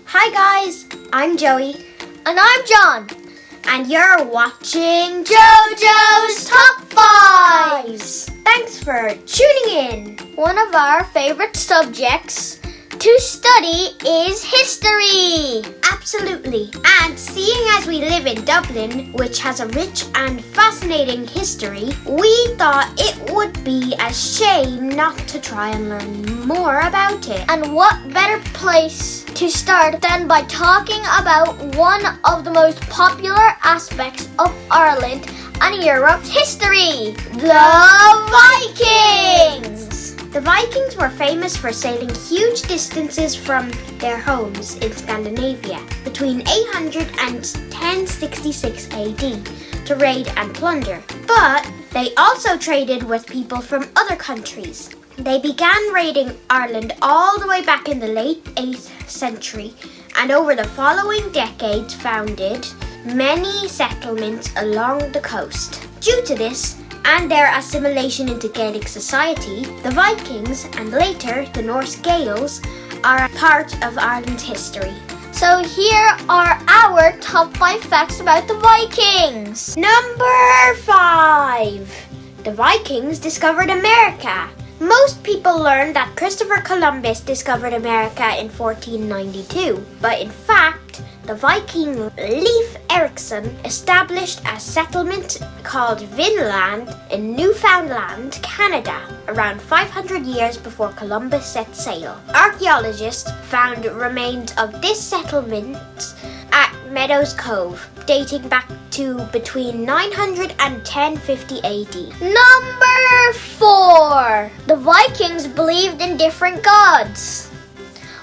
Hi guys, I'm Joey. And I'm John. And you're watching JoJo's Top 5s. Thanks for tuning in. One of our favorite subjects to study is history. Absolutely. And seeing as we live in Dublin, which has a rich and fascinating history, we thought it would be a shame not to try and learn more about it. And what better place to start than by talking about one of the most popular aspects of Ireland and Europe's history, the Vikings! The Vikings were famous for sailing huge distances from their homes in Scandinavia between 800 and 1066 AD to raid and plunder. But they also traded with people from other countries. They began raiding Ireland all the way back in the late 8th century, and over the following decades founded many settlements along the coast. Due to this, and their assimilation into Gaelic society, the Vikings, and later the Norse Gaels, are a part of Ireland's history. So here are our top 5 facts about the Vikings. Number 5. The Vikings discovered America. Most people learn that Christopher Columbus discovered America in 1492, but in fact, the Viking Leif Erikson established a settlement called Vinland in Newfoundland, Canada, around 500 years before Columbus set sail. Archaeologists found remains of this settlement at Meadows Cove, dating back to between 900 and 1050 AD. Number 4. The Vikings believed in different gods.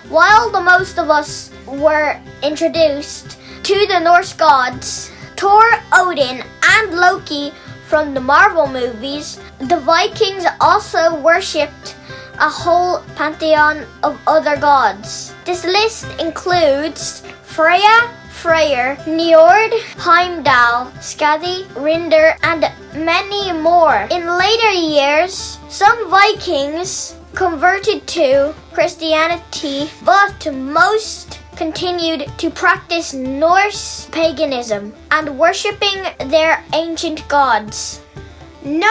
While the most of us were introduced to the Norse gods, Thor, Odin, and Loki from the Marvel movies, the Vikings also worshipped a whole pantheon of other gods. This list includes Freya, Freyr, Njord, Heimdall, Skadi, Rindr, and many more. In later years, some Vikings converted to Christianity, but most continued to practice Norse paganism and worshipping their ancient gods. Number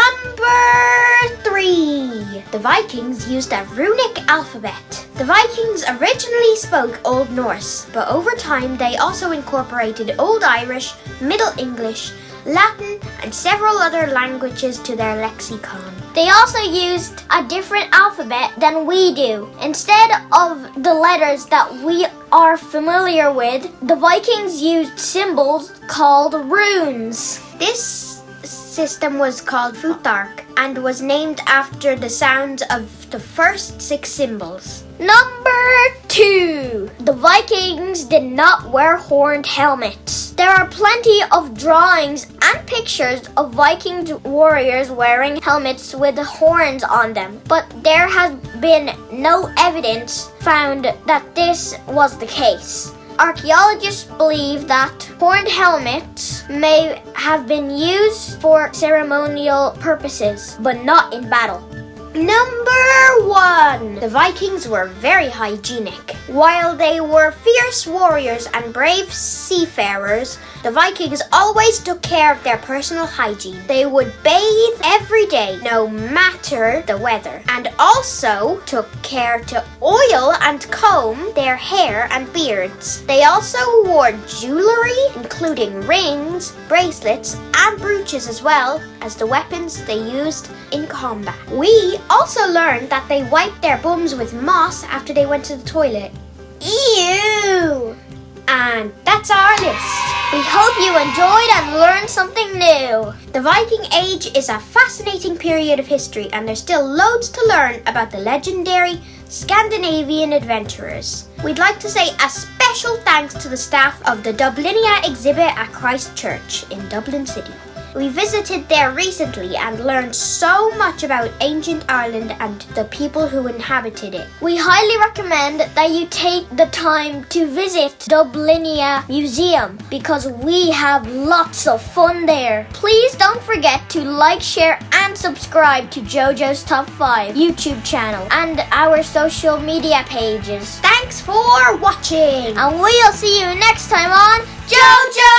3. The Vikings used a runic alphabet. The Vikings originally spoke Old Norse, but over time they also incorporated Old Irish, Middle English, Latin, and several other languages to their lexicon. They also used a different alphabet than we do. Instead of the letters that we are familiar with, the Vikings used symbols called runes. This system was called Futhark and was named after the sounds of the first 6 symbols. Number 2. The Vikings did not wear horned helmets. There are plenty of drawings and pictures of Viking warriors wearing helmets with horns on them, but there has been no evidence found that this was the case. Archaeologists believe that horned helmets may have been used for ceremonial purposes, but not in battle. Number 1. The Vikings were very hygienic. While they were fierce warriors and brave seafarers, the Vikings always took care of their personal hygiene. They would bathe every day, no matter the weather, and also took care to oil and comb their hair and beards. They also wore jewelry, including rings, bracelets, and brooches, as well as the weapons they used in combat. We also learned that they wiped their bums with moss after they went to the toilet. Ew! And that's our list. We hope you enjoyed and learned something new. The Viking Age is a fascinating period of history, and there's still loads to learn about the legendary Scandinavian adventurers. We'd like to say a special thanks to the staff of the Dublinia exhibit at Christ Church in Dublin City. We visited there recently and learned so much about ancient Ireland and the people who inhabited it. We highly recommend that you take the time to visit Dublinia Museum because we have lots of fun there. Please don't forget to like, share and subscribe to JoJo's Top 5 YouTube channel and our social media pages. Thanks for watching! And we'll see you next time on JoJo!